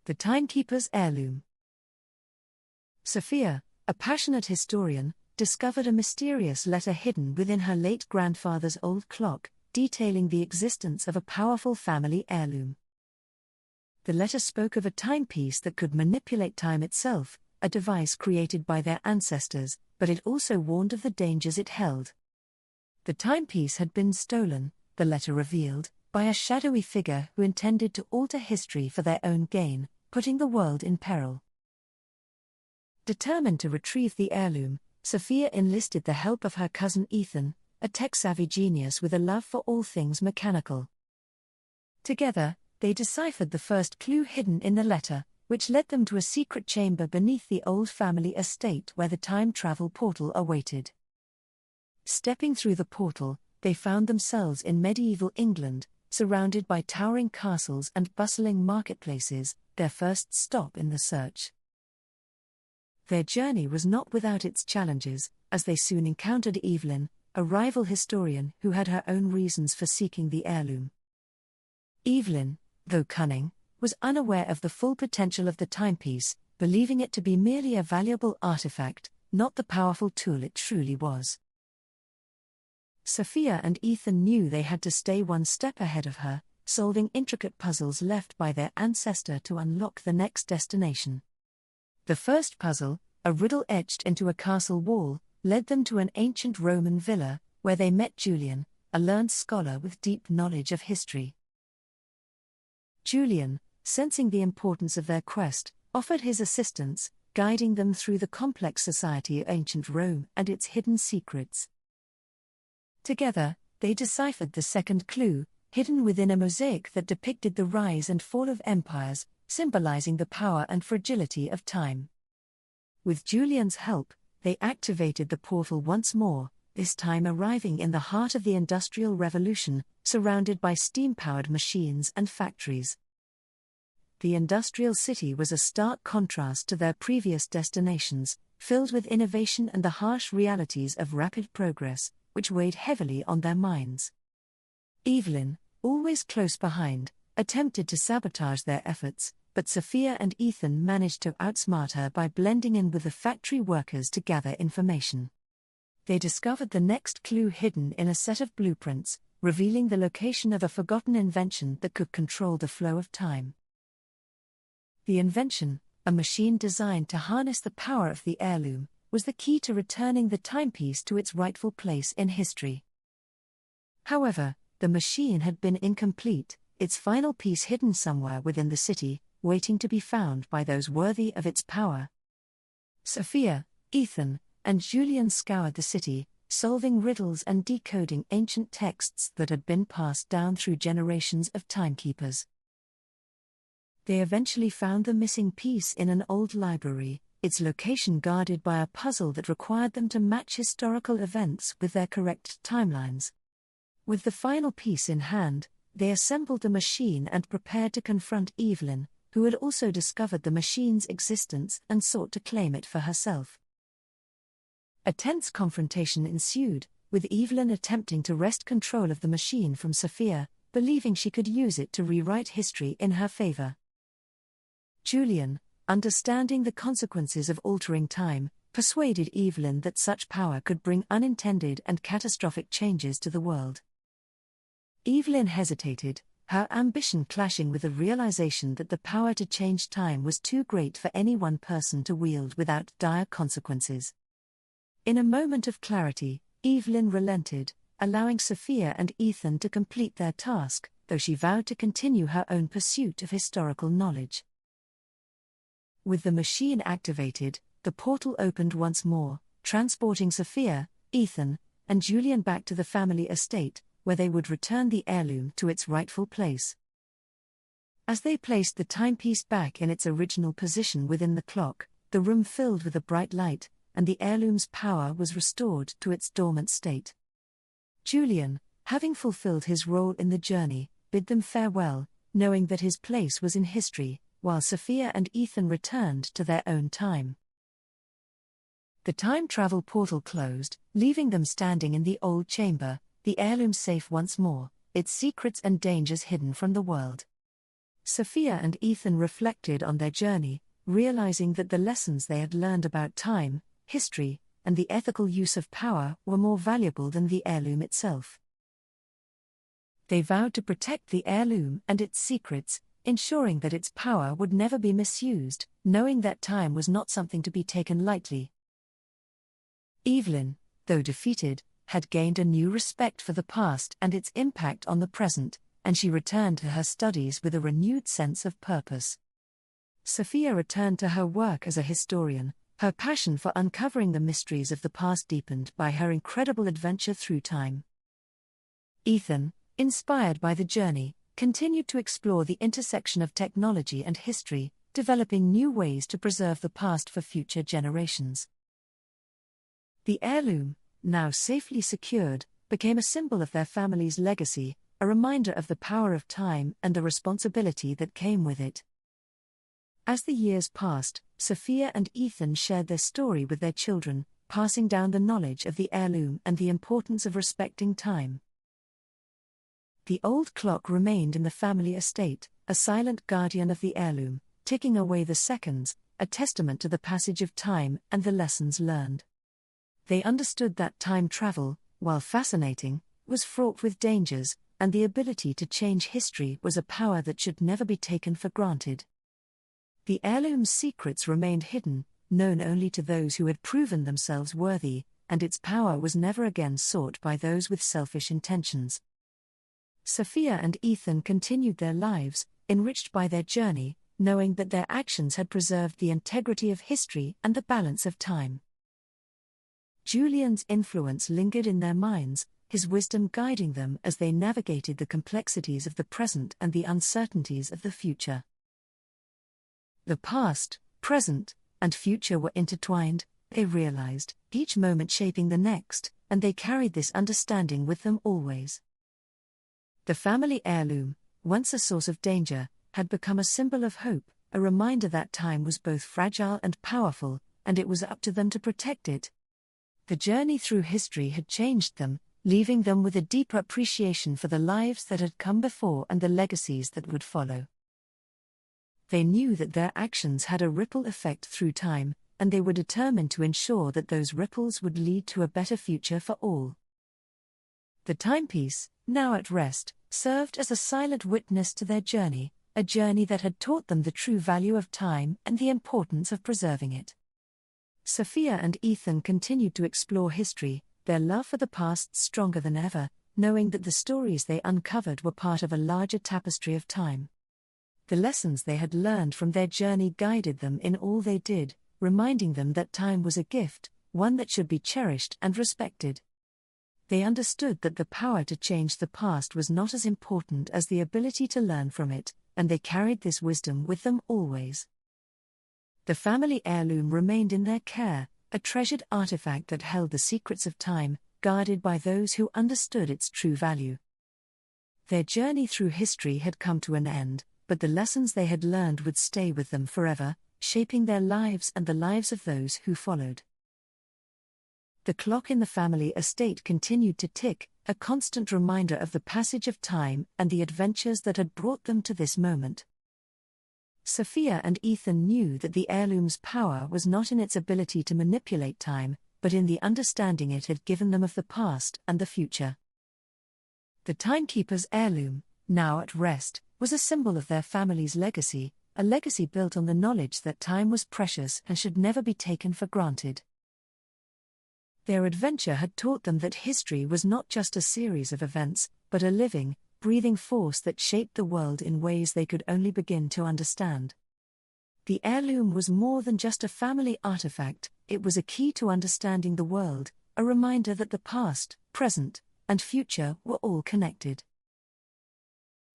The Timekeeper's Heirloom. Sophia, a passionate historian, discovered a mysterious letter hidden within her late grandfather's old clock, detailing the existence of a powerful family heirloom. The letter spoke of a timepiece that could manipulate time itself, a device created by their ancestors, but it also warned of the dangers it held. The timepiece had been stolen, the letter revealed, by a shadowy figure who intended to alter history for their own gain, putting the world in peril. Determined to retrieve the heirloom, Sophia enlisted the help of her cousin Ethan, a tech-savvy genius with a love for all things mechanical. Together, they deciphered the first clue hidden in the letter, which led them to a secret chamber beneath the old family estate where the time travel portal awaited. Stepping through the portal, they found themselves in medieval England, surrounded by towering castles and bustling marketplaces, their first stop in the search. Their journey was not without its challenges, as they soon encountered Evelyn, a rival historian who had her own reasons for seeking the heirloom. Evelyn, though cunning, was unaware of the full potential of the timepiece, believing it to be merely a valuable artifact, not the powerful tool it truly was. Sophia and Ethan knew they had to stay one step ahead of her, solving intricate puzzles left by their ancestor to unlock the next destination. The first puzzle, a riddle etched into a castle wall, led them to an ancient Roman villa, where they met Julian, a learned scholar with deep knowledge of history. Julian, sensing the importance of their quest, offered his assistance, guiding them through the complex society of ancient Rome and its hidden secrets. Together, they deciphered the second clue, hidden within a mosaic that depicted the rise and fall of empires, symbolizing the power and fragility of time. With Julian's help, they activated the portal once more, this time arriving in the heart of the Industrial Revolution, surrounded by steam-powered machines and factories. The industrial city was a stark contrast to their previous destinations, filled with innovation and the harsh realities of rapid progress, which weighed heavily on their minds. Evelyn, always close behind, attempted to sabotage their efforts, but Sophia and Ethan managed to outsmart her by blending in with the factory workers to gather information. They discovered the next clue hidden in a set of blueprints, revealing the location of a forgotten invention that could control the flow of time. The invention, a machine designed to harness the power of the heirloom, was the key to returning the timepiece to its rightful place in history. However, the machine had been incomplete, its final piece hidden somewhere within the city, waiting to be found by those worthy of its power. Sophia, Ethan, and Julian scoured the city, solving riddles and decoding ancient texts that had been passed down through generations of timekeepers. They eventually found the missing piece in an old library, its location guarded by a puzzle that required them to match historical events with their correct timelines. With the final piece in hand, they assembled the machine and prepared to confront Evelyn, who had also discovered the machine's existence and sought to claim it for herself. A tense confrontation ensued, with Evelyn attempting to wrest control of the machine from Sophia, believing she could use it to rewrite history in her favor. Julian, understanding the consequences of altering time, persuaded Evelyn that such power could bring unintended and catastrophic changes to the world. Evelyn hesitated, her ambition clashing with the realization that the power to change time was too great for any one person to wield without dire consequences. In a moment of clarity, Evelyn relented, allowing Sophia and Ethan to complete their task, though she vowed to continue her own pursuit of historical knowledge. With the machine activated, the portal opened once more, transporting Sophia, Ethan, and Julian back to the family estate, where they would return the heirloom to its rightful place. As they placed the timepiece back in its original position within the clock, the room filled with a bright light, and the heirloom's power was restored to its dormant state. Julian, having fulfilled his role in the journey, bid them farewell, knowing that his place was in history, while Sophia and Ethan returned to their own time. The time travel portal closed, leaving them standing in the old chamber, the heirloom safe once more, its secrets and dangers hidden from the world. Sophia and Ethan reflected on their journey, realizing that the lessons they had learned about time, history, and the ethical use of power were more valuable than the heirloom itself. They vowed to protect the heirloom and its secrets, ensuring that its power would never be misused, knowing that time was not something to be taken lightly. Evelyn, though defeated, had gained a new respect for the past and its impact on the present, and she returned to her studies with a renewed sense of purpose. Sophia returned to her work as a historian, her passion for uncovering the mysteries of the past deepened by her incredible adventure through time. Ethan, inspired by the journey, continued to explore the intersection of technology and history, developing new ways to preserve the past for future generations. The heirloom, now safely secured, became a symbol of their family's legacy, a reminder of the power of time and the responsibility that came with it. As the years passed, Sophia and Ethan shared their story with their children, passing down the knowledge of the heirloom and the importance of respecting time. The old clock remained in the family estate, a silent guardian of the heirloom, ticking away the seconds, a testament to the passage of time and the lessons learned. They understood that time travel, while fascinating, was fraught with dangers, and the ability to change history was a power that should never be taken for granted. The heirloom's secrets remained hidden, known only to those who had proven themselves worthy, and its power was never again sought by those with selfish intentions. Sophia and Ethan continued their lives, enriched by their journey, knowing that their actions had preserved the integrity of history and the balance of time. Julian's influence lingered in their minds, his wisdom guiding them as they navigated the complexities of the present and the uncertainties of the future. The past, present, and future were intertwined, they realized, each moment shaping the next, and they carried this understanding with them always. The family heirloom, once a source of danger, had become a symbol of hope, a reminder that time was both fragile and powerful, and it was up to them to protect it. The journey through history had changed them, leaving them with a deeper appreciation for the lives that had come before and the legacies that would follow. They knew that their actions had a ripple effect through time, and they were determined to ensure that those ripples would lead to a better future for all. The timepiece, now at rest, served as a silent witness to their journey, a journey that had taught them the true value of time and the importance of preserving it. Sophia and Ethan continued to explore history, their love for the past stronger than ever, knowing that the stories they uncovered were part of a larger tapestry of time. The lessons they had learned from their journey guided them in all they did, reminding them that time was a gift, one that should be cherished and respected. They understood that the power to change the past was not as important as the ability to learn from it, and they carried this wisdom with them always. The family heirloom remained in their care, a treasured artifact that held the secrets of time, guarded by those who understood its true value. Their journey through history had come to an end, but the lessons they had learned would stay with them forever, shaping their lives and the lives of those who followed. The clock in the family estate continued to tick, a constant reminder of the passage of time and the adventures that had brought them to this moment. Sophia and Ethan knew that the heirloom's power was not in its ability to manipulate time, but in the understanding it had given them of the past and the future. The Timekeeper's heirloom, now at rest, was a symbol of their family's legacy, a legacy built on the knowledge that time was precious and should never be taken for granted. Their adventure had taught them that history was not just a series of events, but a living, breathing force that shaped the world in ways they could only begin to understand. The heirloom was more than just a family artifact, it was a key to understanding the world, a reminder that the past, present, and future were all connected.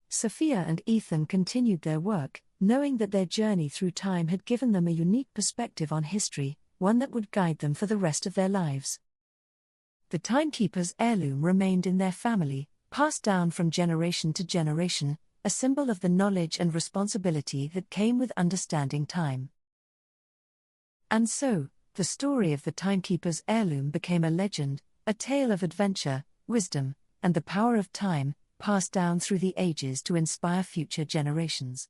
Sophia and Ethan continued their work, knowing that their journey through time had given them a unique perspective on history, one that would guide them for the rest of their lives. The Timekeeper's heirloom remained in their family, passed down from generation to generation, a symbol of the knowledge and responsibility that came with understanding time. And so, the story of the Timekeeper's heirloom became a legend, a tale of adventure, wisdom, and the power of time, passed down through the ages to inspire future generations.